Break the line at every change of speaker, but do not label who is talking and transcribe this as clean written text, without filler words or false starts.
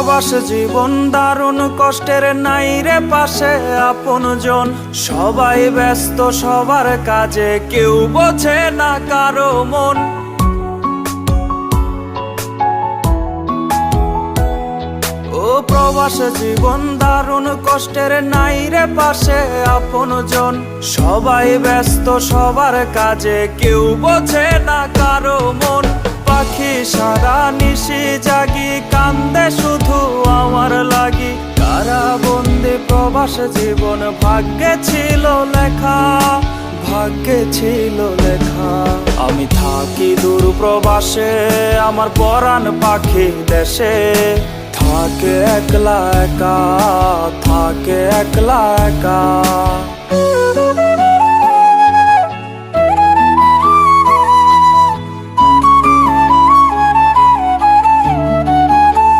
প্রবাস জীবন দারুণ কষ্টের, নাই রে পাশে আপনজন। সবাই ব্যস্ত সবার কাজে, কেউ বোঝে না কারো মন। ও প্রবাস জীবন দারুণ কষ্টের, নাই রে পাশে আপনজন। সবাই ব্যস্ত সবার কাজে, কেউ বোঝে না কারো মন। পাখি সারা নিশি জাগি, কান্দে শুধু আমার লাগি। কারাবন্দি প্রবাস জীবন ভাগ্যে ছিল লেখা, ভাগ্যে ছিল লেখা। আমি থাকি দূর প্রবাসে, আমার পরাণ পাখি দেশে। থাকে একলা একা, থাকে একলা একা।